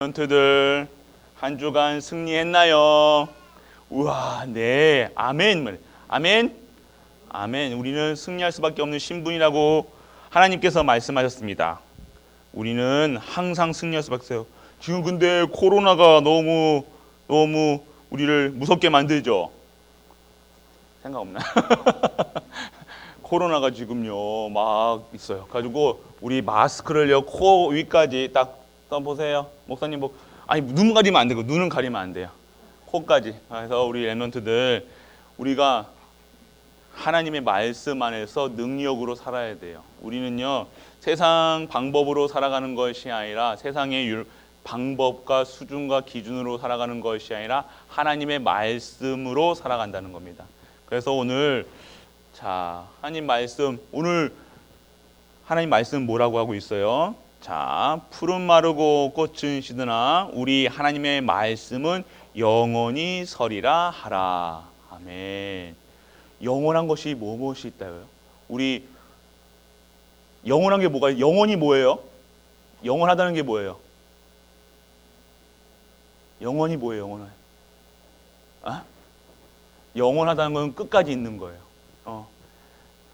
멘트들 한 주간 승리했나요? 우와, 네, 아멘, 아멘, 아멘. 우리는 승리할 수밖에 없는 신분이라고 하나님께서 말씀하셨습니다. 우리는 항상 승리할 수밖에 없어요. 지금 근데 코로나가 너무 우리를 무섭게 만들죠. 생각 없나? 코로나가 지금요 막 있어요. 가지고 우리 마스크를요 코 위까지 딱 써보세요. 목사님 뭐 아니 눈 가리면 안 되고 눈은 가리면 안 돼요. 코까지. 그래서 우리 랩런트들 우리가 하나님의 말씀 안에서 능력으로 살아야 돼요. 우리는요 세상 방법으로 살아가는 것이 아니라 세상의 방법과 수준과 기준으로 살아가는 것이 아니라 하나님의 말씀으로 살아간다는 겁니다. 그래서 오늘 자 하나님 말씀 오늘 하나님 말씀 뭐라고 하고 있어요? 자, 푸른 마르고 꽃은 시드나 우리 하나님의 말씀은 영원히 서리라 하라. 아멘. 영원한 것이 무엇이 있다고요? 우리 영원한 게 뭐가? 영원이 뭐예요? 영원하다는 게 뭐예요? 영원이 뭐예요? 영원한? 아? 영원하다는 건 끝까지 있는 거예요.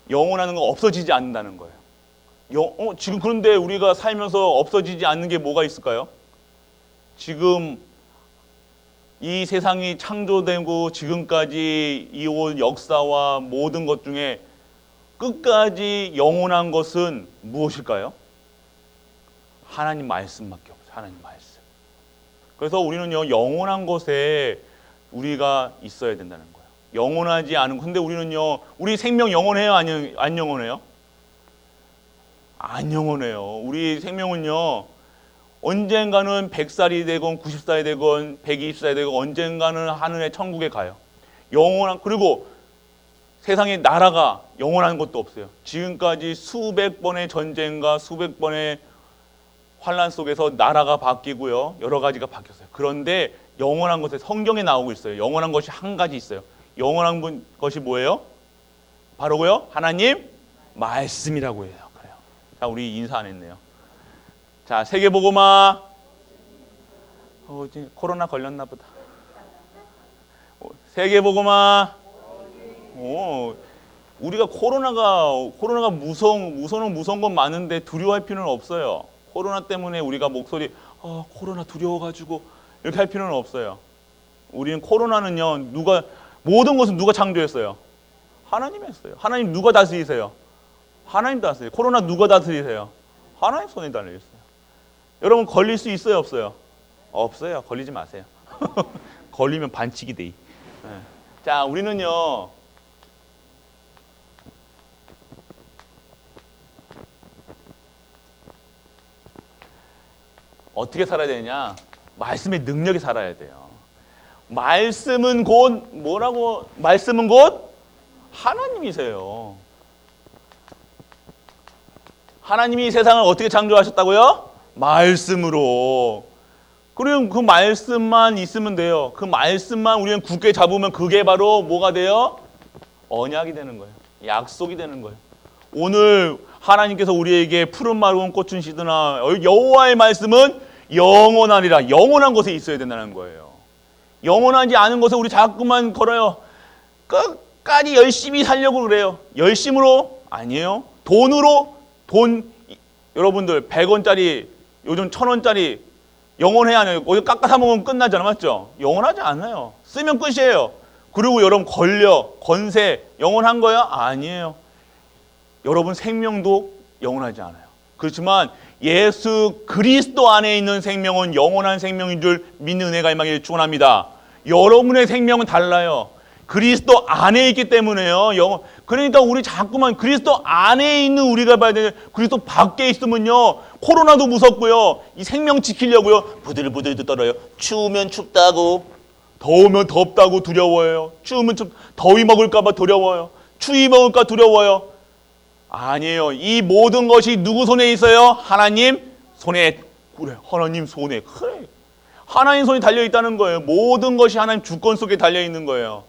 영원하는 건 없어지지 않는다는 거예요. 지금 그런데 우리가 살면서 없어지지 않는 게 뭐가 있을까요? 지금 이 세상이 창조되고 지금까지 이온 역사와 모든 것 중에 끝까지 영원한 것은 무엇일까요? 하나님 말씀밖에 없어요. 하나님 말씀. 그래서 우리는요 영원한 것에 우리가 있어야 된다는 거예요. 영원하지 않은 근데 우리는요 우리 생명 영원해요? 안 영원해요? 안 영원해요. 우리 생명은요 언젠가는 100살이 되건 90살이 되건 120살이 되건 언젠가는 하늘의 천국에 가요. 영원한 그리고 세상에 나라가 영원한 것도 없어요. 지금까지 수백 번의 전쟁과 수백 번의 환란 속에서 나라가 바뀌고요. 여러 가지가 바뀌었어요. 그런데 영원한 것에 성경에 나오고 있어요. 영원한 것이 한 가지 있어요. 영원한 것이 뭐예요? 바로고요. 하나님 말씀이라고 해요. 그래요. 자, 우리 인사 안 했네요. 자, 세계복음화. 코로나 걸렸나 보다. 세계복음화. 우리가 코로나가 무서운 건 많은데 두려워할 필요는 없어요. 코로나 때문에 우리가 목소리 코로나 두려워가지고 이렇게 할 필요는 없어요. 우리는 코로나는요 모든 것은 누가 창조했어요? 하나님이 했어요. 하나님 누가 다스리세요? 하나님 다스리세요. 코로나 누가 다스리세요? 하나님 손에 달려있어요. 여러분 걸릴 수 있어요? 없어요? 없어요. 걸리지 마세요. 걸리면 반칙이 돼. 자, 우리는요 어떻게 살아야 되냐? 말씀의 능력이 살아야 돼요. 말씀은 곧 뭐라고? 말씀은 곧 하나님이세요. 하나님이 세상을 어떻게 창조하셨다고요? 말씀으로. 그럼 그 말씀만 있으면 돼요. 그 말씀만 우리는 굳게 잡으면 그게 바로 뭐가 돼요? 언약이 되는 거예요. 약속이 되는 거예요. 오늘 하나님께서 우리에게 푸른 마르고 꽃은 시드나 여호와의 말씀은 영원하리라. 영원한 곳에 있어야 된다는 거예요. 영원하지 않은 곳에 우리 자꾸만 걸어요. 끝까지 열심히 살려고 그래요. 열심으로? 아니에요. 돈으로? 여러분들 100원짜리 요즘 1000원짜리 영원해야 하나요? 어디 깎아 사 먹으면 끝나잖아. 맞죠? 영원하지 않아요. 쓰면 끝이에요. 그리고 여러분 권세 영원한 거야? 아니에요. 여러분 생명도 영원하지 않아요. 그렇지만 예수 그리스도 안에 있는 생명은 영원한 생명인 줄 믿는 은혜가 임하기를 축원합니다. 여러분의 생명은 달라요. 그리스도 안에 있기 때문에요. 그러니까 우리 자꾸만 그리스도 안에 있는 우리가 봐야 되는데 그리스도 밖에 있으면요 코로나도 무섭고요. 이 생명 지키려고요 부들부들 떨어요. 추우면 춥다고 더우면 덥다고 두려워요. 추우면 더위 먹을까 봐 두려워요. 추위 먹을까 두려워요. 아니에요. 이 모든 것이 누구 손에 있어요? 하나님 손에. 그래, 하나님 손에. 그래. 하나님 손이 달려있다는 거예요. 모든 것이 하나님 주권 속에 달려있는 거예요.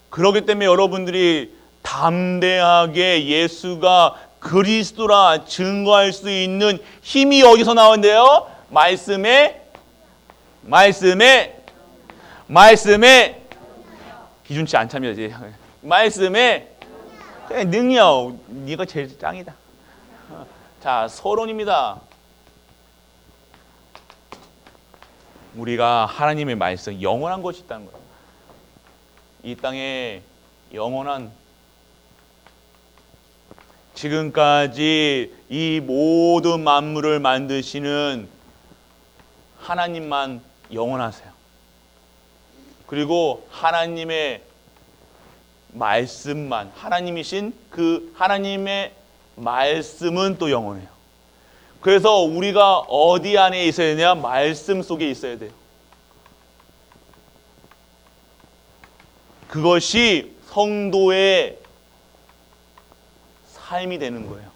그렇기 때문에 여러분들이 담대하게 예수가 그리스도라 증거할 수 있는 힘이 어디서 나온대요? 말씀에 말씀에 기준치 안 참여야 지. 말씀에 능력. 네가 제일 짱이다. 자, 서론입니다. 우리가 하나님의 말씀, 영원한 것이 있다는 거예요. 이 땅에 영원한, 지금까지 이 모든 만물을 만드시는 하나님만 영원하세요. 그리고 하나님의 말씀만, 하나님이신 그 하나님의 말씀은 또 영원해요. 그래서 우리가 어디 안에 있어야 되냐? 말씀 속에 있어야 돼요. 그것이 성도의 삶이 되는 거예요.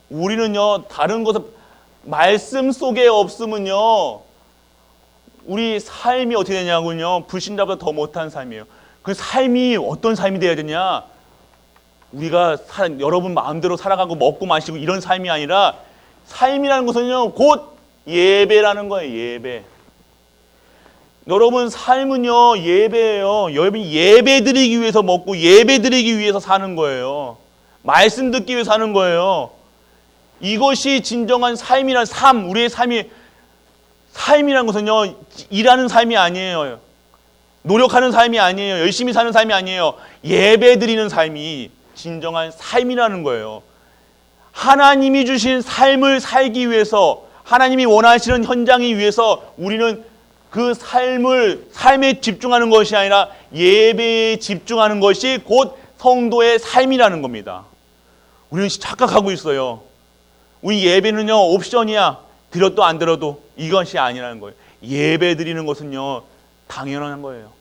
우리는요, 다른 것을 말씀 속에 없으면요, 우리 삶이 어떻게 되냐고요? 불신자보다 더 못한 삶이에요. 그 삶이 어떤 삶이 돼야 되냐? 우리가 여러분 마음대로 살아가고 먹고 마시고 이런 삶이 아니라, 삶이라는 것은요, 곧 예배라는 거예요. 예배. 여러분 삶은요, 예배예요. 여러분이 예배 드리기 위해서 먹고 예배 드리기 위해서 사는 거예요. 말씀 듣기 위해서 사는 거예요. 이것이 진정한 삶이란 삶, 우리의 삶이라는 것은요, 일하는 삶이 아니에요. 노력하는 삶이 아니에요. 열심히 사는 삶이 아니에요. 예배 드리는 삶이 진정한 삶이라는 거예요. 하나님이 주신 삶을 살기 위해서, 하나님이 원하시는 현장이 위해서 우리는 그 삶에 집중하는 것이 아니라 예배에 집중하는 것이 곧 성도의 삶이라는 겁니다. 우리는 착각하고 있어요. 우리 예배는요, 옵션이야. 드려도 안 들어도 이것이 아니라는 거예요. 예배 드리는 것은요, 당연한 거예요.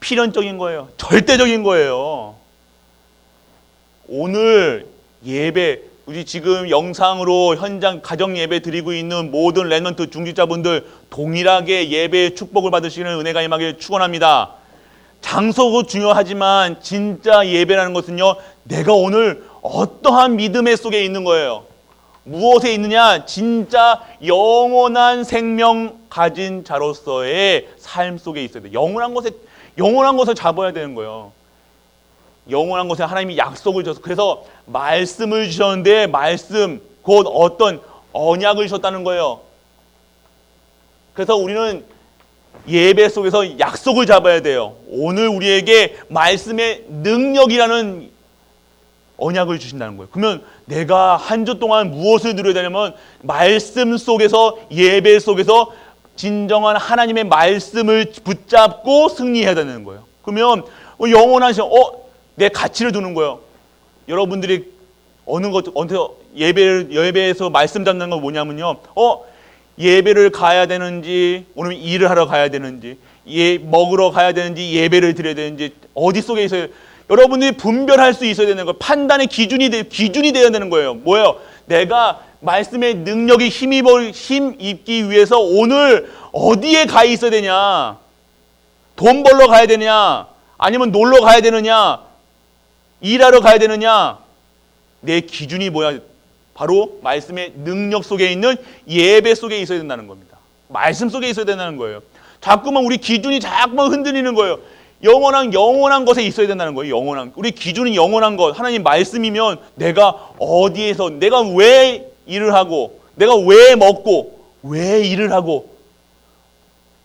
필연적인 거예요. 절대적인 거예요. 오늘 예배, 우리 지금 영상으로 현장 가정 예배 드리고 있는 모든 렘넌트 중직자분들 동일하게 예배의 축복을 받으시는 은혜가 임하길 축원합니다. 장소도 중요하지만 진짜 예배라는 것은요, 내가 오늘 어떠한 믿음의 속에 있는 거예요. 무엇에 있느냐? 진짜 영원한 생명 가진 자로서의 삶 속에 있어야 돼요. 영원한 것을 잡아야 되는 거예요. 영원한 것에 하나님이 약속을 주셔서, 그래서 말씀을 주셨는데, 말씀 곧 어떤 언약을 주셨다는 거예요. 그래서 우리는 예배 속에서 약속을 잡아야 돼요. 오늘 우리에게 말씀의 능력이라는 언약을 주신다는 거예요. 그러면 내가 한 주 동안 무엇을 누려야 되냐면, 말씀 속에서, 예배 속에서 진정한 하나님의 말씀을 붙잡고 승리해야 되는 거예요. 그러면 영원한 내 가치를 두는 거예요. 여러분들이 예배에서 말씀 잡는 건 뭐냐면요, 예배를 가야 되는지, 오늘 일을 하러 가야 되는지, 먹으러 가야 되는지, 예배를 드려야 되는지, 어디 속에 있어요? 여러분들이 분별할 수 있어야 되는 거예요. 판단의 기준이 되어야 되는 거예요. 뭐예요? 내가 말씀의 능력이 힘입기 위해서 오늘 어디에 가 있어야 되냐? 돈 벌러 가야 되냐? 아니면 놀러 가야 되느냐? 일하러 가야 되느냐? 내 기준이 뭐야? 바로 말씀의 능력 속에 있는 예배 속에 있어야 된다는 겁니다. 말씀 속에 있어야 된다는 거예요. 자꾸만 우리 기준이 자꾸만 흔들리는 거예요. 영원한 것에 있어야 된다는 거예요. 우리 기준은 영원한 것. 하나님 말씀이면 내가 어디에서, 내가 왜 일을 하고, 내가 왜 먹고, 왜 일을 하고,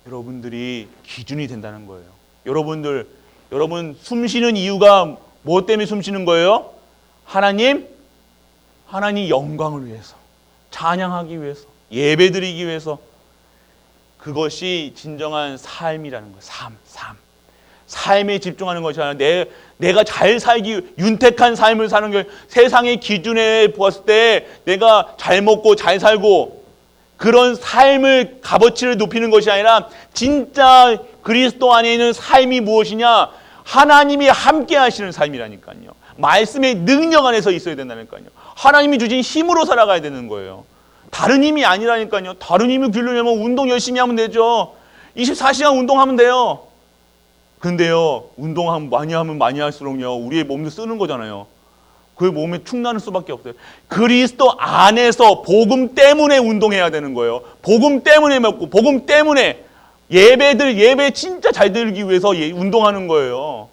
여러분들이 기준이 된다는 거예요. 여러분 숨 쉬는 이유가 뭐 때문에 숨 쉬는 거예요? 하나님 영광을 위해서, 찬양하기 위해서, 예배드리기 위해서. 그것이 진정한 삶이라는 거예요. 삶에 집중하는 것이 아니라 내가 잘 살기, 윤택한 삶을 사는 게, 세상의 기준에 보았을 때 내가 잘 먹고 잘 살고 그런 삶을, 값어치를 높이는 것이 아니라 진짜 그리스도 안에 있는 삶이 무엇이냐? 하나님이 함께 하시는 삶이라니까요. 말씀의 능력 안에서 있어야 된다니까요. 하나님이 주신 힘으로 살아가야 되는 거예요. 다른 힘이 아니라니까요. 다른 힘을 기르려면 운동 열심히 하면 되죠. 24시간 운동하면 돼요. 근데요, 운동 많이 하면 많이 할수록요, 우리의 몸도 쓰는 거잖아요. 그 몸에 축나는 수밖에 없어요. 그리스도 안에서 복음 때문에 운동해야 되는 거예요. 복음 때문에 먹고, 복음 때문에 예배 진짜 잘 드리기 위해서 운동하는 거예요.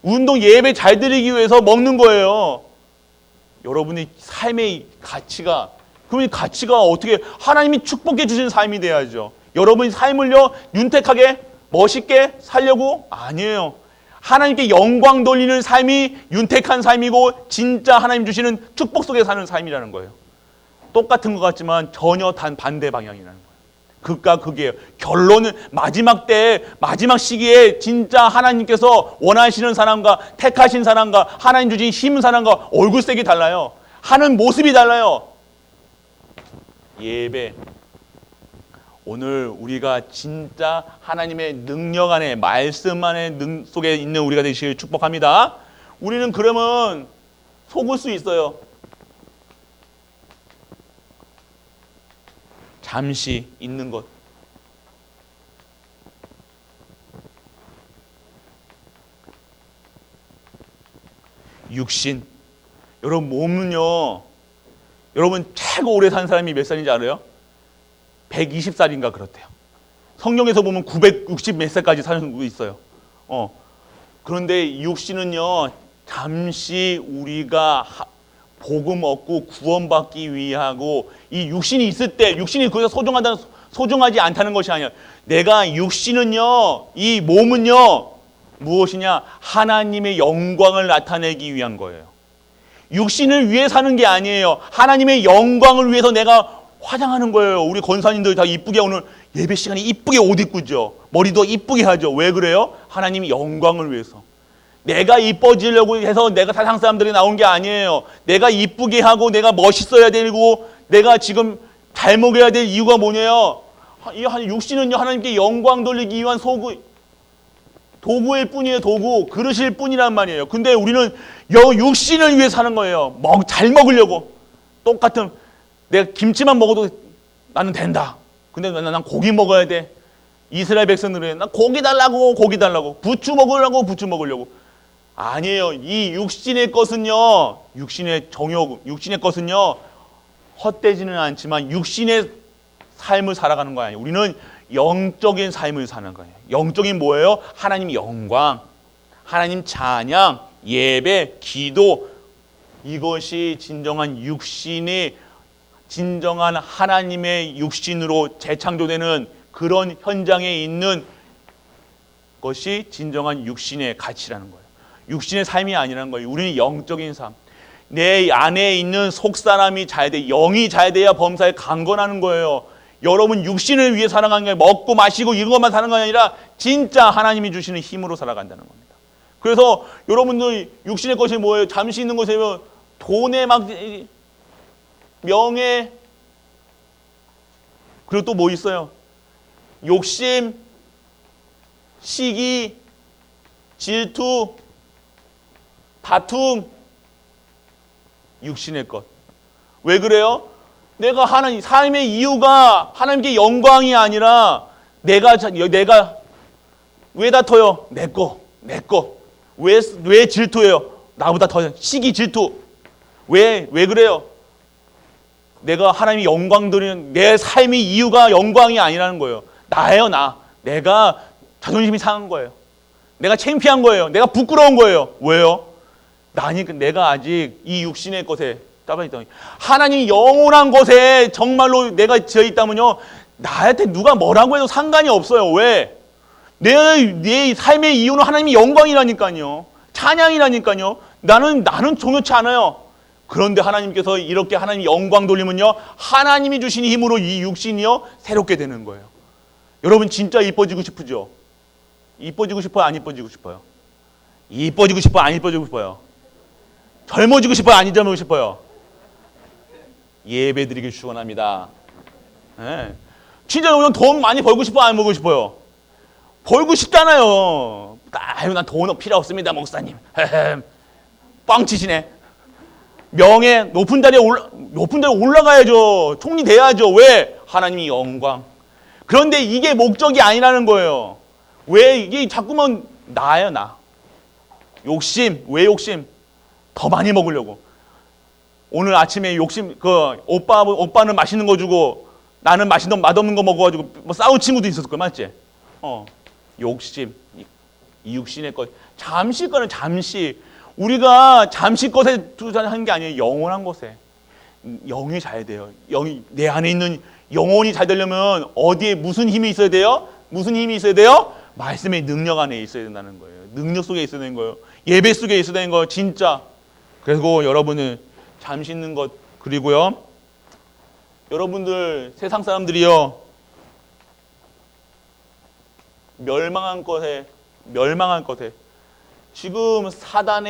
예배 잘 드리기 위해서 먹는 거예요. 여러분의 삶의 가치가, 그럼 이 가치가 어떻게 하나님이 축복해 주신 삶이 돼야죠. 여러분의 삶을요 윤택하게 멋있게 살려고? 아니에요. 하나님께 영광 돌리는 삶이 윤택한 삶이고 진짜 하나님 주시는 축복 속에 사는 삶이라는 거예요. 똑같은 것 같지만 전혀 반대 방향이라는 거예요. 극과 극이에요. 결론은 마지막 때에, 마지막 시기에 진짜 하나님께서 원하시는 사람과 택하신 사람과 하나님 주신 힘 사람과 얼굴색이 달라요. 하는 모습이 달라요. 예배. 오늘 우리가 진짜 하나님의 능력 안에, 말씀 안에 속에 있는 우리가 되시길 축복합니다. 우리는 그러면 속을 수 있어요. 잠시 있는 것. 육신. 여러분 몸은요, 여러분 최고 오래 산 사람이 몇 살인지 알아요? 120살인가 그렇대요. 성경에서 보면 960 몇 살까지 사는 분도 있어요. 그런데 육신은요, 잠시 우리가 복음 얻고 구원받기 위하고, 이 육신이 있을 때, 육신이 거기서 소중하지 않다는 것이 아니야. 내가 육신은요, 이 몸은요, 무엇이냐? 하나님의 영광을 나타내기 위한 거예요. 육신을 위해 사는 게 아니에요. 하나님의 영광을 위해서 내가 화장하는 거예요. 우리 권사님들 다 이쁘게 오늘 예배 시간에 이쁘게 옷 입고죠. 머리도 이쁘게 하죠. 왜 그래요? 하나님의 영광을 위해서. 내가 이뻐지려고 해서 내가 세상 사람들이 나온 게 아니에요. 내가 이쁘게 하고 내가 멋있어야 되고 내가 지금 잘 먹여야 될 이유가 뭐냐요? 이 육신은요, 하나님께 영광 돌리기 위한 도구일 뿐이에요. 도구, 그릇일 뿐이란 말이에요. 근데 우리는 육신을 위해 사는 거예요. 잘 먹으려고. 똑같은, 내가 김치만 먹어도 나는 된다. 근데 난 고기 먹어야 돼. 이스라엘 백성들은 난 고기 달라고. 부추 먹으려고. 아니에요. 이 육신의 것은요, 육신의 정욕, 육신의 것은요, 헛되지는 않지만 육신의 삶을 살아가는 거 아니에요. 우리는 영적인 삶을 사는 거예요. 영적인 뭐예요? 하나님 영광, 하나님 찬양, 예배, 기도. 이것이 진정한 육신이, 진정한 하나님의 육신으로 재창조되는 그런 현장에 있는 것이 진정한 육신의 가치라는 거예요. 육신의 삶이 아니라는 거예요. 우리는 영적인 삶. 내 안에 있는 속사람이 잘 돼, 영이 잘 돼야 범사에 강건하는 거예요. 여러분 육신을 위해 살아가는 게 먹고 마시고 이런 것만 사는 게 아니라 진짜 하나님이 주시는 힘으로 살아간다는 겁니다. 그래서 여러분들 육신의 것이 뭐예요? 잠시 있는 것이면 돈에 막 명예, 그리고 또 뭐 있어요? 욕심, 시기, 질투, 다툼. 육신의 것. 왜 그래요? 내가 하나님, 삶의 이유가 하나님께 영광이 아니라 내가 왜 다퉈요? 내 거. 왜 질투해요? 나보다 더 시기, 질투. 왜 그래요? 내가 하나님이 영광 드리는 내 삶의 이유가 영광이 아니라는 거예요. 나예요, 나. 내가 자존심이 상한 거예요. 내가 창피한 거예요. 내가 부끄러운 거예요. 왜요? 내가 아직 이 육신의 것에 따라 있다. 하나님 영원한 것에 정말로 내가 지어 있다면요, 나한테 누가 뭐라고 해도 상관이 없어요. 왜? 내 삶의 이유는 하나님의 영광이라니까요. 찬양이라니까요. 나는 종요치 않아요. 그런데 하나님께서 이렇게 하나님 영광 돌리면요, 하나님이 주신 힘으로 이 육신이요 새롭게 되는 거예요. 여러분 진짜 이뻐지고 싶으죠? 이뻐지고 싶어요? 안 이뻐지고 싶어요? 이뻐지고 싶어요? 안 이뻐지고 싶어요? 젊어지고 싶어요? 안 젊어지고 싶어요? 예배 드리길 축원합니다. 네. 진짜 여러분 돈 많이 벌고 싶어요? 안 벌고 싶어요? 벌고 싶잖아요. 아유, 난 돈 필요 없습니다, 목사님. 뻥 치시네. 명예, 높은 자리에 올라가야죠. 총리 돼야죠. 왜? 하나님이 영광. 그런데 이게 목적이 아니라는 거예요. 왜? 이게 자꾸만 나예요, 나. 욕심. 왜 욕심? 더 많이 먹으려고. 오늘 아침에 욕심, 오빠는 맛있는 거 주고 나는 맛없는 거 먹어가지고 뭐 싸운 친구도 있었을 거야, 맞지? 욕심, 이 육신의 것, 잠시 거는 잠시. 우리가 잠시 것에 투자하는 게 아니에요. 영원한 것에. 영이 잘 돼요. 영이 내 안에 있는 영혼이 잘 되려면 어디에 무슨 힘이 있어야 돼요? 무슨 힘이 있어야 돼요? 말씀의 능력 안에 있어야 된다는 거예요. 능력 속에 있어야 되는 거예요. 예배 속에 있어야 되는 거예요. 진짜. 그리고 여러분은 잠시 있는 것, 그리고요, 여러분들 세상 사람들이요, 멸망한 것에 지금 사단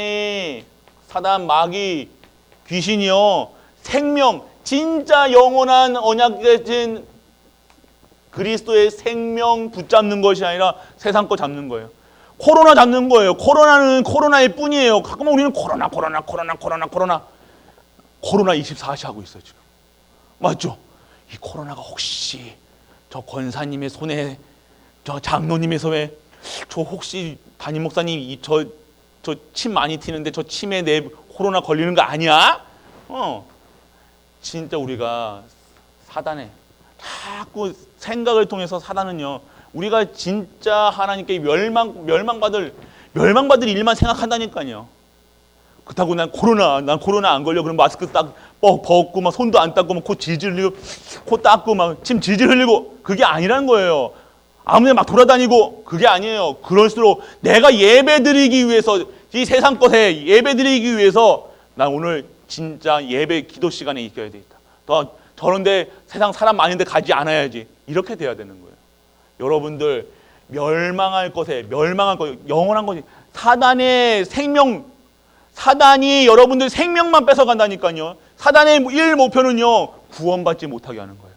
마귀 귀신이요, 생명, 진짜 영원한 언약된 그리스도의 생명 붙잡는 것이 아니라 세상 거 잡는 거예요. 코로나 잡는 거예요. 코로나는 코로나일 뿐이에요. 가끔은 우리는 코로나 24시 하고 있어요, 지금. 맞죠? 이 코로나가 혹시 저 권사님의 손에, 저 장로님의 손에, 저 혹시 담임 목사님 저 침 많이 튀는데 저 침에 내 코로나 걸리는 거 아니야? 진짜 우리가 사단에 자꾸 생각을 통해서 사단은요, 우리가 진짜 하나님께 멸망받을 일만 생각한다니까요. 그렇다고 난 코로나 안 걸려. 그럼 마스크 딱 벗고 막 손도 안 닦고 막 코 질질 흘리고 코 닦고 막 침 질질 흘리고, 그게 아니란 거예요. 아무데나 막 돌아다니고, 그게 아니에요. 그럴수록 내가 예배드리기 위해서, 이 세상 것에 예배드리기 위해서 난 오늘 진짜 예배 기도 시간에 있어야 되겠다. 더 저런데 세상 사람 많은데 가지 않아야지. 이렇게 돼야 되는 거예요. 여러분들 멸망할 것에 영원한 것이 사단의 생명, 사단이 여러분들 생명만 뺏어간다니까요. 사단의 일 목표는요, 구원받지 못하게 하는 거예요.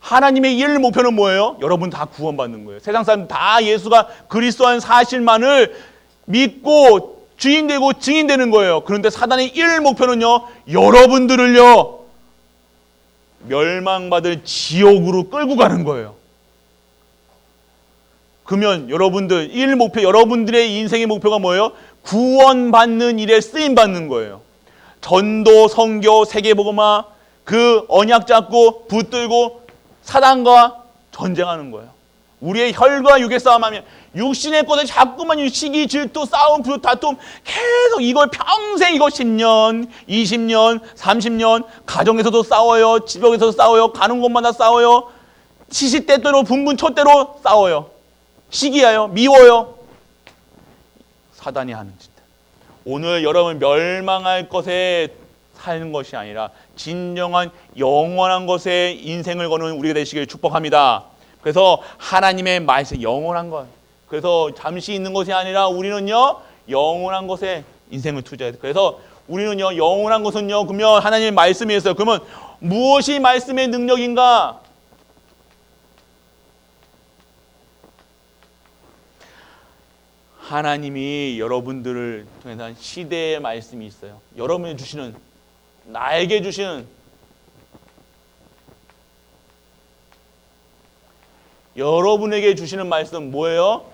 하나님의 일 목표는 뭐예요? 여러분 다 구원받는 거예요. 세상 사람 다 예수가 그리스도한 사실만을 믿고 주인되고 증인되는 거예요. 그런데 사단의 일 목표는요, 여러분들을요, 멸망받을 지옥으로 끌고 가는 거예요. 그러면 여러분들 여러분들의 인생의 목표가 뭐예요? 구원받는 일에 쓰임받는 거예요. 전도, 선교, 세계복음화, 그 언약 잡고 붙들고 사단과 전쟁하는 거예요. 우리의 혈과 육의 싸움하면 육신의 것에 자꾸만 시기, 질투, 싸움, 불, 다툼, 계속 이걸 평생, 이거 10년, 20년, 30년, 가정에서도 싸워요. 지역에서도 싸워요. 가는 곳마다 싸워요. 시시때때로 분분초때로 싸워요. 시기하여, 미워요. 사단이 하는 짓. 오늘 여러분 멸망할 것에 사는 것이 아니라 진정한 영원한 것에 인생을 거는 우리가 되시길 축복합니다. 그래서 하나님의 말씀, 영원한 것. 그래서 잠시 있는 것이 아니라 우리는요, 영원한 것에 인생을 투자해야 돼요. 그래서 우리는요, 영원한 것은요, 그러면 하나님의 말씀이 있어요. 그러면 무엇이 말씀의 능력인가? 하나님이 여러분들을 통해서 한 시대의 말씀이 있어요. 여러분이 주시는, 나에게 주시는, 여러분에게 주시는 말씀 뭐예요?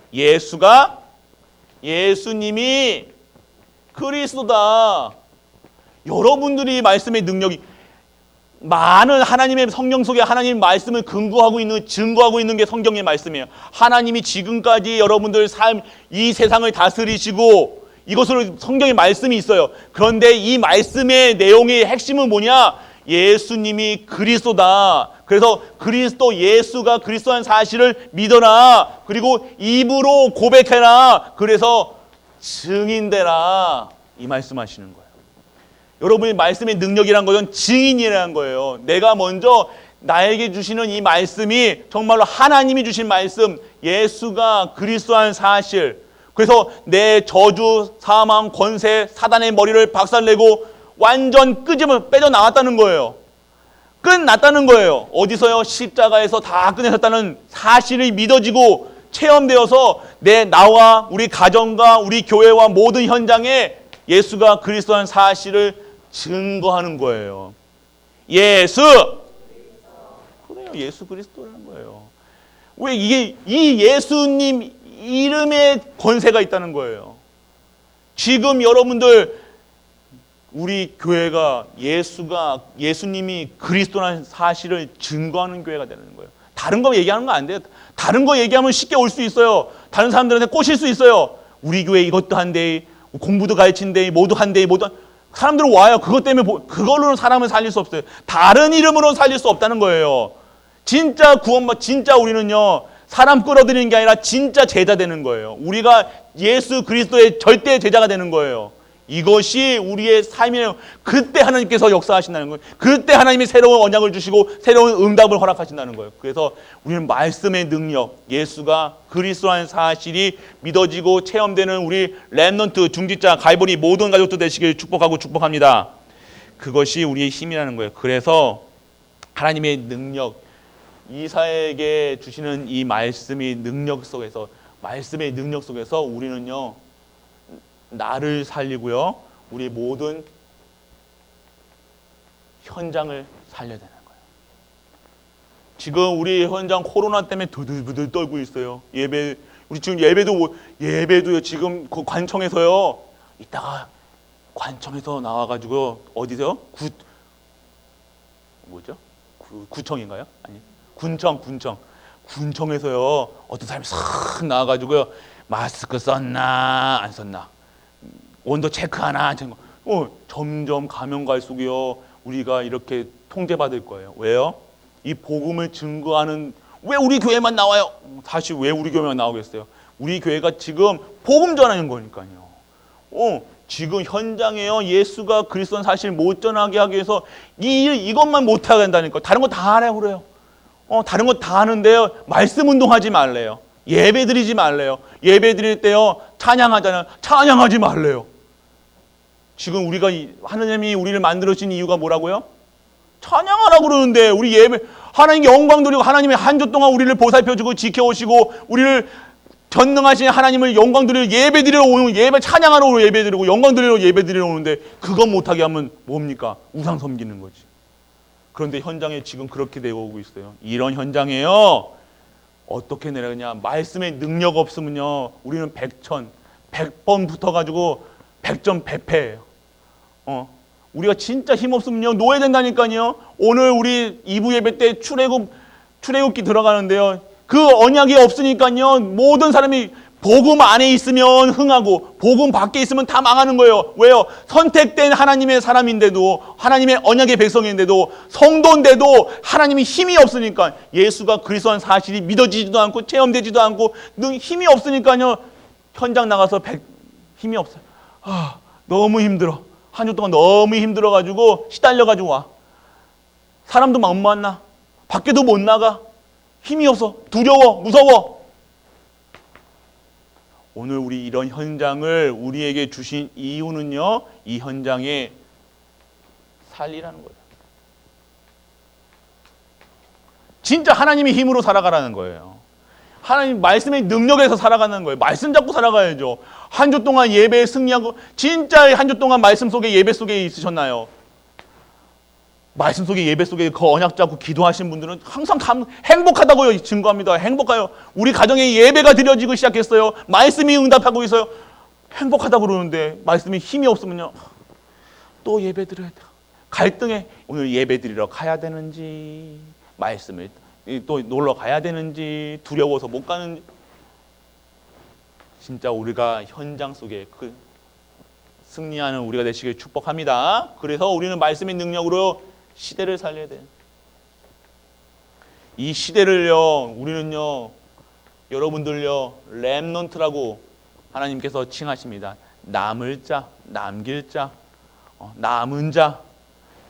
예수님이 그리스도다. 여러분들이 말씀의 능력이, 많은 하나님의 성경 속에 하나님의 말씀을 증거하고 있는 게 성경의 말씀이에요. 하나님이 지금까지 여러분들 이 세상을 다스리시고 이것으로 성경의 말씀이 있어요. 그런데 이 말씀의 내용의 핵심은 뭐냐? 예수님이 그리스도다. 그래서 예수가 그리스도한 사실을 믿어라. 그리고 입으로 고백해라. 그래서 증인되라. 이 말씀하시는 거예요. 여러분의 말씀의 능력이란 것은 증인이라는 거예요. 내가 먼저 나에게 주시는 이 말씀이 정말로 하나님이 주신 말씀, 예수가 그리스도한 사실, 그래서 내 저주, 사망, 권세, 사단의 머리를 박살내고 완전 빼져 나왔다는 거예요. 끝났다는 거예요. 어디서요? 십자가에서 다 끝내셨다는 사실이 믿어지고 체험되어서 나와 우리 가정과 우리 교회와 모든 현장에 예수가 그리스도한 사실을 증거하는 거예요. 그래요. 예수 그리스도라는 거예요. 왜 이 예수님 이름에 권세가 있다는 거예요. 지금 여러분들 우리 교회가 예수님이 그리스도라는 사실을 증거하는 교회가 되는 거예요. 다른 거 얘기하는 거 안 돼요. 다른 거 얘기하면 쉽게 올 수 있어요. 다른 사람들한테 꼬실 수 있어요. 우리 교회 이것도 한대, 공부도 가르친대, 뭐도 한대, 뭐도. 사람들은 와요. 그것 때문에 그걸로는 사람을 살릴 수 없어요. 다른 이름으로는 살릴 수 없다는 거예요. 진짜 구원받, 진짜 우리는요, 사람 끌어들이는 게 아니라 진짜 제자 되는 거예요. 우리가 예수 그리스도의 절대 제자가 되는 거예요. 이것이 우리의 삶이에요. 그때 하나님께서 역사하신다는 거예요. 그때 하나님이 새로운 언약을 주시고 새로운 응답을 허락하신다는 거예요. 그래서 우리는 말씀의 능력, 예수가 그리스도라는 사실이 믿어지고 체험되는 우리 렘넌트, 중직자, 갈보리 모든 가족도 되시길 축복하고 축복합니다. 그것이 우리의 힘이라는 거예요. 그래서 하나님의 능력, 이사에게 주시는 이 말씀의 능력 속에서, 말씀의 능력 속에서 우리는요, 나를 살리고요, 우리 모든 현장을 살려야 되는 거예요. 지금 우리 현장 코로나 때문에 부들부들 떨고 있어요. 우리 지금 예배도요, 지금 그 관청에서요, 이따가 관청에서 나와가지고, 어디서요? 구청인가요? 아니, 군청에서요, 어떤 사람이 싹 나와가지고요, 마스크 썼나, 안 썼나? 온도 체크하나? 점점 가면 갈수록요, 우리가 이렇게 통제받을 거예요. 왜요? 이 복음을 증거하는, 왜 우리 교회만 나와요? 사실 왜 우리 교회만 나오겠어요? 우리 교회가 지금 복음 전하는 거니까요. 지금 현장에요, 예수가 그리스도는 사실 못 전하게 하기 위해서 이것만 못하게 한다니까. 다른 거 다 하라고 그래요. 다른 거 다 하는데요, 말씀 운동하지 말래요. 예배 드리지 말래요. 예배 드릴 때요, 찬양하잖아요. 찬양하지 말래요. 지금 우리가, 하나님이 우리를 만들어주신 이유가 뭐라고요? 찬양하라고 그러는데, 우리 예배, 하나님께 영광 돌리고, 하나님의 한 주 동안 우리를 보살펴주고 지켜오시고, 우리를 전능하신 하나님을 영광 드리러 예배 드리러 오는, 예배 찬양하러 예배 드리고, 영광 드리러 예배 드리러 오는데, 그건 못하게 하면 뭡니까? 우상 섬기는 거지. 그런데 현장에 지금 그렇게 되어 오고 있어요. 이런 현장에요, 어떻게 내려가냐? 말씀의 능력 없으면요, 우리는 100번 붙어가지고 100점 100패예요. 우리가 진짜 힘 없으면요, 노예된다니까요. 오늘 우리 2부 예배 때 출애굽기 들어가는데요, 그 언약이 없으니까요, 모든 사람이 복음 안에 있으면 흥하고 복음 밖에 있으면 다 망하는 거예요. 왜요? 선택된 하나님의 사람인데도, 하나님의 언약의 백성인데도, 성도인데도 하나님이 힘이 없으니까, 예수가 그리스도라는 사실이 믿어지지도 않고 체험되지도 않고 힘이 없으니까요, 현장 나가서 힘이 없어요. 너무 힘들어. 한 주 동안 너무 힘들어가지고 시달려가지고 와. 사람도 못 만나. 밖에도 못 나가. 힘이 없어. 두려워. 무서워. 오늘 우리 이런 현장을 우리에게 주신 이유는요, 이 현장에 살리라는 거예요. 진짜 하나님의 힘으로 살아가라는 거예요. 하나님 말씀의 능력에서 살아가는 거예요. 말씀 잡고 살아가야죠. 한 주 동안 예배에 승리하고, 진짜 한 주 동안 말씀 속에, 예배 속에 있으셨나요? 말씀 속에, 예배 속에 그 언약 잡고 기도하신 분들은 항상 행복하다고요. 증거합니다. 행복해요. 우리 가정에 예배가 드려지고 시작했어요. 말씀이 응답하고 있어요. 행복하다고 그러는데 말씀이 힘이 없으면요, 또 예배 드려야 돼요. 갈등에 오늘 예배 드리러 가야 되는지, 말씀을 또 놀러 가야 되는지, 두려워서 못 가는지. 진짜 우리가 현장 속에 그 승리하는 우리가 되시길 축복합니다. 그래서 우리는 말씀의 능력으로 시대를 살려야 돼요. 이 시대를요, 우리는요, 여러분들요, 렘넌트라고 하나님께서 칭하십니다. 남을 자, 남길 자, 남은 자.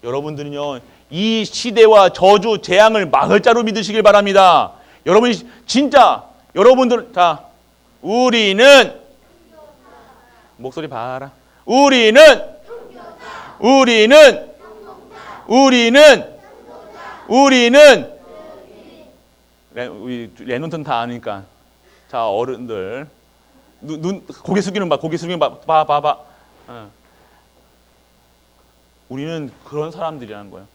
여러분들은요, 이 시대와 저주, 재앙을 막을 자로 믿으시길 바랍니다. 여러분이 진짜, 여러분들, 자, 우리는, 목소리 봐라. 우리는 우리 레논턴 다 아니까. 자, 어른들, 고개 숙이는 봐. 우리는 그런 사람들이라는 거예요.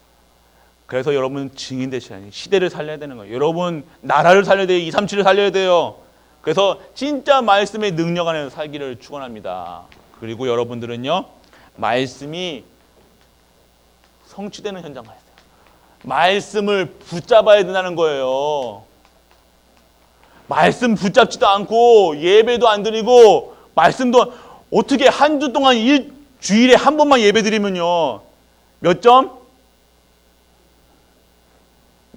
그래서 여러분 증인 되셔야 돼요. 시대를 살려야 되는 거예요. 여러분 나라를 살려야 돼요. 237을 살려야 돼요. 그래서 진짜 말씀의 능력 안에서 살기를 축원합니다. 그리고 여러분들은요, 말씀이 성취되는 현장 가야 돼요. 말씀을 붙잡아야 된다는 거예요. 말씀 붙잡지도 않고 예배도 안 드리고 말씀도 어떻게 한 주 동안 주일에 한 번만 예배 드리면요. 몇 점?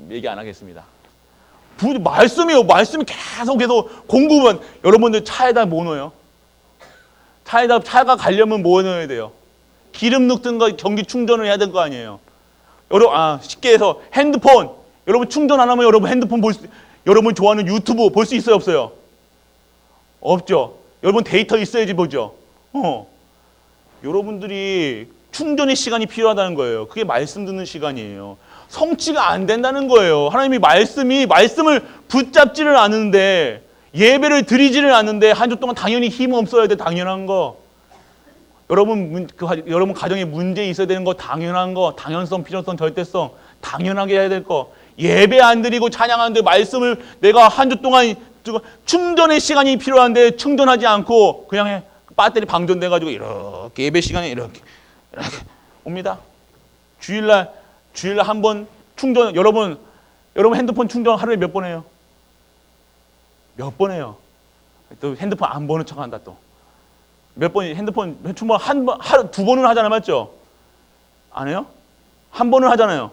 얘기 안 하겠습니다. 말씀이 계속 공부만. 여러분들 차에다 뭐 넣어요? 차가 가려면 뭐 넣어야 돼요? 기름 넣든 거 전기 충전을 해야 될 거 아니에요. 쉽게 해서 핸드폰. 여러분 충전 안 하면 여러분 핸드폰 여러분 좋아하는 유튜브 볼 수 있어요, 없어요? 없죠. 여러분 데이터 있어야지 보죠. 여러분들이 충전의 시간이 필요하다는 거예요. 그게 말씀 듣는 시간이에요. 성취가 안 된다는 거예요. 하나님이 말씀을 붙잡지를 않는데, 예배를 드리지를 않는데 한 주 동안 당연히 힘 없어야 돼. 당연한 거. 여러분 가정에 문제 있어야 되는 거 당연한 거. 당연성, 필요성, 절대성 당연하게 해야 될 거. 예배 안 드리고 찬양하는데 말씀을 내가 한 주 동안 충전의 시간이 필요한데 충전하지 않고 그냥 배터리 방전돼가지고 이렇게 예배 시간에 이렇게 옵니다. 주일날 한 번 충전. 여러분 핸드폰 충전 하루에 몇 번 해요? 몇 번 해요? 또 핸드폰 안 보는 척한다 또. 몇 번 핸드폰 충전 하루 두 번은 하잖아요, 맞죠? 안 해요? 한 번은 하잖아요.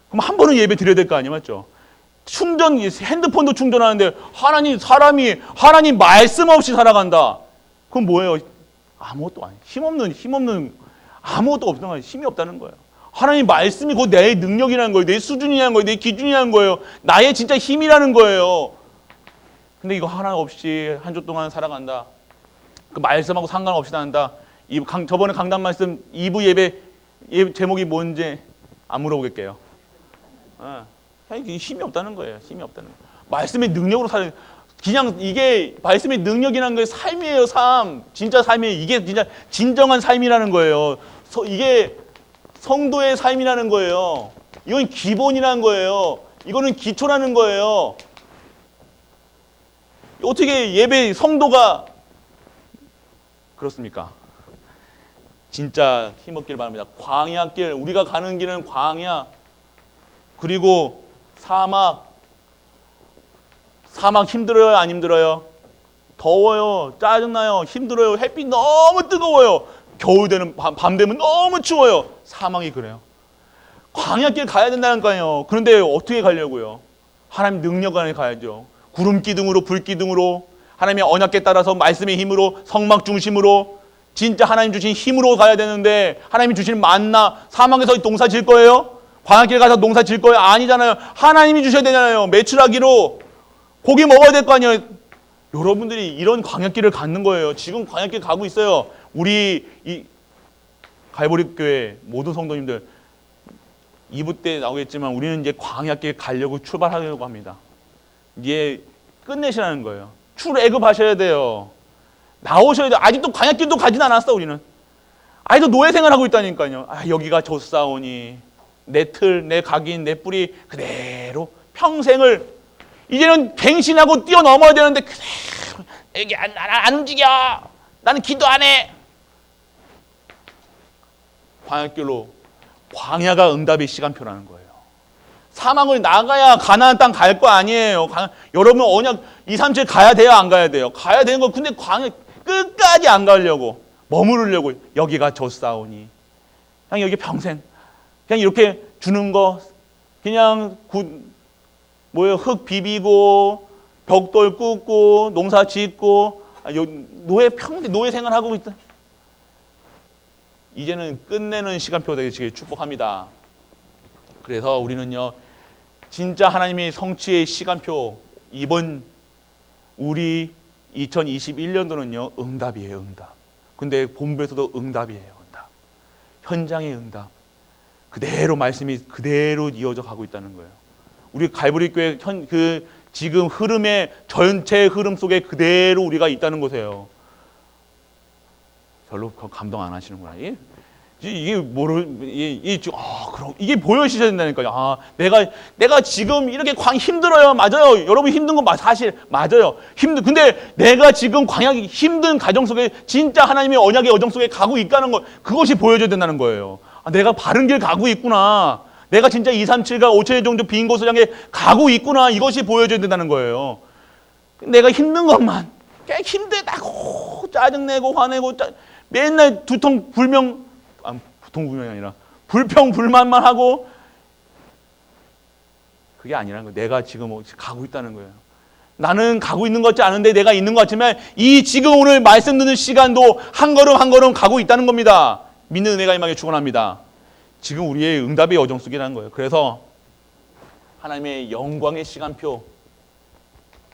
그럼 한 번은 예배 드려야 될 거 아니에요, 맞죠? 핸드폰도 충전하는데 하나님 말씀 없이 살아간다. 그건 뭐예요? 아무것도 아니에요. 힘없는 아무것도 없는 거예요. 힘이 없다는 거예요. 하나님 말씀이 곧 내 능력이라는 거예요. 내 수준이라는 거예요. 내 기준이라는 거예요. 나의 진짜 힘이라는 거예요. 근데 이거 하나 없이 한 주 동안 살아간다. 그 말씀하고 상관없이 산다. 저번에 강단 말씀 2부 예배 제목이 뭔지 안 물어보겠게요. 힘이 없다는 거예요. 힘이 없다는 거예요. 말씀의 능력으로 그냥 이게 말씀의 능력이라는 게 삶이에요. 삶. 진짜 삶이에요. 이게 진짜 진정한 삶이라는 거예요. 이게 성도의 삶이라는 거예요. 이건 기본이라는 거예요. 이거는 기초라는 거예요. 어떻게 예배 성도가 그렇습니까? 진짜 힘없길 바랍니다. 광야길, 우리가 가는 길은 광야, 그리고 사막 힘들어요? 안 힘들어요? 더워요? 짜증나요? 힘들어요? 햇빛 너무 뜨거워요? 겨울 되는 밤 되면 너무 추워요? 사막이 그래요. 광야길 가야 된다는 거예요. 그런데 어떻게 가려고요? 하나님 능력 안에 가야죠. 구름 기둥으로, 불 기둥으로, 하나님의 언약궤 따라서 말씀의 힘으로, 성막 중심으로, 진짜 하나님 주신 힘으로 가야 되는데, 하나님이 주신 만나, 사막에서 농사 질 거예요? 광야길 가서 농사 질 거예요? 아니잖아요. 하나님이 주셔야 되잖아요. 메추라기로 고기 먹어야 될 거 아니에요. 여러분들이 이런 광야길을 갖는 거예요. 지금 광야길 가고 있어요. 우리 이 갈보리교회 모든 성도님들 2부 때 나오겠지만 우리는 이제 광야길 가려고 출발하려고 합니다. 이제 끝내시라는 거예요. 출애굽하셔야 돼요. 나오셔야 돼요. 아직도 광야길도 가진 않았어. 우리는 아직도 노예 생활하고 있다니까요. 여기가 좁사오니 내 틀, 내 각인, 내 뿌리 그대로 평생을 이제는 갱신하고 뛰어넘어야 되는데 그대로 여기 안 움직여. 나는 기도 안 해. 광야가 응답의 시간표라는 거예요. 사막을 나가야 가나안 땅 갈 거 아니에요. 여러분 언약 2, 3, 7 가야 돼요? 안 가야 돼요? 가야 되는 거. 근데 광야 끝까지 안 가려고 머무르려고 여기가 좁사오니 그냥 여기 평생 그냥 이렇게 주는 거 그냥 흙 비비고 벽돌 굽고 농사 짓고 노예 생활하고 있다. 이제는 끝내는 시간표 되시길 축복합니다. 그래서 우리는요 진짜 하나님의 성취의 시간표 이번 우리 2021년도는요 응답이에요. 응답. 근데 본부에서도 응답이에요. 응답. 현장의 응답. 그대로 말씀이 그대로 이어져 가고 있다는 거예요. 우리 갈보리교회 지금 흐름의 전체 흐름 속에 그대로 우리가 있다는 것이에요. 별로 감동 안 하시는구나. 그럼 이게 보여지셔야 된다니까요. 내가 지금 이렇게 힘들어요. 맞아요. 여러분 힘든 건 사실 맞아요. 근데 내가 지금 힘든 가정 속에 진짜 하나님의 언약의 여정 속에 가고 있다는 것, 그것이 보여줘야 된다는 거예요. 내가 바른 길 가고 있구나. 내가 진짜 2, 3, 7과 5천의 정도 빈 곳을 향해 가고 있구나. 이것이 보여줘야 된다는 거예요. 내가 힘든 것만 꽤 힘들다고 짜증내고 화내고 맨날 불평불만이 아니라 불평불만만 하고, 그게 아니라는 거예요. 내가 지금 가고 있다는 거예요. 나는 가고 있는 것 같지 않은데 내가 있는 것 같지만 이 지금 오늘 말씀 듣는 시간도 한 걸음 한 걸음 가고 있다는 겁니다. 믿는 은혜가 임하게 축원합니다. 지금 우리의 응답의 여정 속이라는 거예요. 그래서 하나님의 영광의 시간표,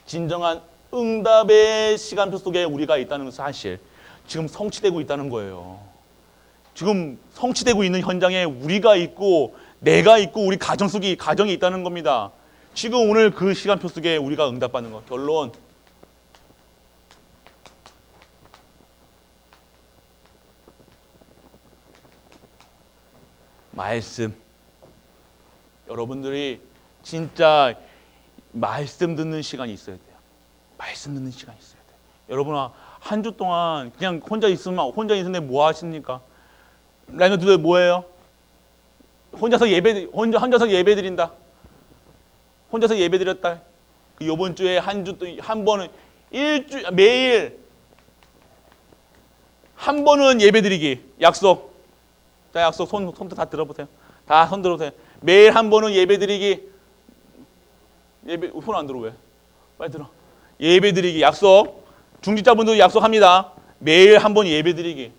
진정한 응답의 시간표 속에 우리가 있다는 사실, 지금 성취되고 있다는 거예요. 지금 성취되고 있는 현장에 우리가 있고 내가 있고 우리 가정이 있다는 겁니다. 지금 오늘 그 시간표 속에 우리가 응답받는 것. 결론, 말씀. 여러분들이 진짜 말씀 듣는 시간이 있어야 돼요. 말씀 듣는 시간이 있어야 돼요. 여러분, 한 주 동안 그냥 혼자 있는데 뭐 하십니까? 라이너들 뭐예요? 혼자서 예배 드린다. 혼자서 예배 드렸다. 이번 주에 한 번은 매일 한 번은 예배 드리기 약속. 자, 약속 손부터 다 들어보세요. 다 손 들어보세요. 매일 한 번은 예배 드리기. 예배 손 안 들어 왜? 빨리 들어. 예배 드리기 약속. 중직자분도 약속합니다. 매일 한 번 예배 드리기.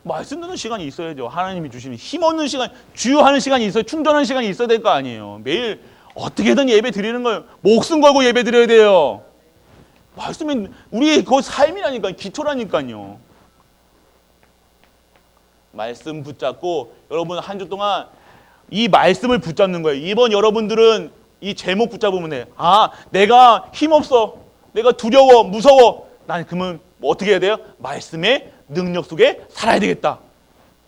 말씀 듣는 시간이 있어야죠. 하나님이 주시는 힘 얻는 시간, 주유하는 시간이 있어요. 충전하는 시간이 있어야 될 거 아니에요. 매일 어떻게든 예배 드리는 거예요. 목숨 걸고 예배 드려야 돼요. 말씀이 우리의 그 삶이라니까, 기초라니까요. 말씀 붙잡고 여러분 한 주 동안 이 말씀을 붙잡는 거예요. 이번 여러분들은 이 제목 붙잡으면 돼요. 내가 힘없어. 내가 두려워, 무서워. 난 그러면 뭐 어떻게 해야 돼요? 말씀의 능력 속에 살아야 되겠다.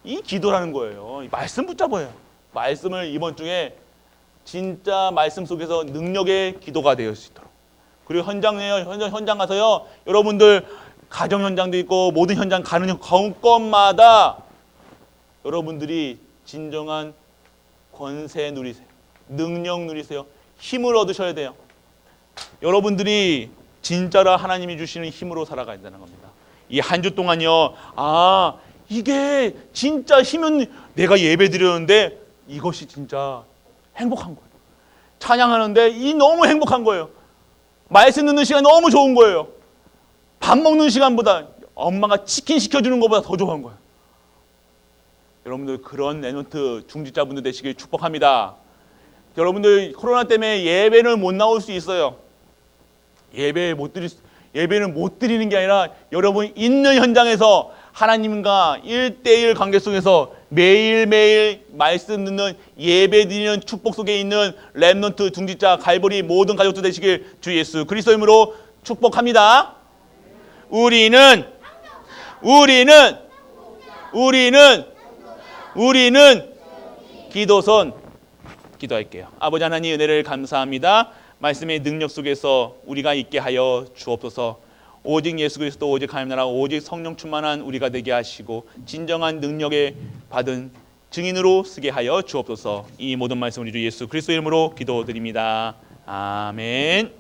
이 기도라는 거예요. 이 말씀 붙잡아요. 말씀을 이번 주에 진짜 말씀 속에서 능력의 기도가 될 수 있도록. 그리고 현장 가서요. 여러분들 가정 현장도 있고 모든 현장 가는 것마다 여러분들이 진정한 권세 누리세요. 능력 누리세요. 힘을 얻으셔야 돼요. 여러분들이 진짜로 하나님이 주시는 힘으로 살아가야 된다는 겁니다. 이 한 주 동안요. 이게 진짜 힘은 내가 예배 드렸는데 이것이 진짜 행복한 거예요. 찬양하는데 너무 행복한 거예요. 말씀 듣는 시간 너무 좋은 거예요. 밥 먹는 시간보다 엄마가 치킨 시켜주는 것보다 더 좋은 거예요. 여러분들 그런 랩런트 중직자분들 되시길 축복합니다. 여러분들 코로나 때문에 예배를 못 나올 수 있어요. 예배는 못 드리는 게 아니라 여러분 있는 현장에서 하나님과 1:1 관계 속에서 매일매일 말씀 듣는 예배 드리는 축복 속에 있는 랩런트 중직자 갈보리 모든 가족들 되시길 주 예수 그리스도 이름으로 축복합니다. 우리는 기도선 기도할게요. 아버지 하나님 은혜를 감사합니다. 말씀의 능력 속에서 우리가 있게 하여 주옵소서. 오직 예수 그리스도, 오직 하나님 나라, 오직 성령 충만한 우리가 되게 하시고 진정한 능력에 받은 증인으로 쓰게 하여 주옵소서. 이 모든 말씀 우리 주 예수 그리스도 이름으로 기도드립니다. 아멘.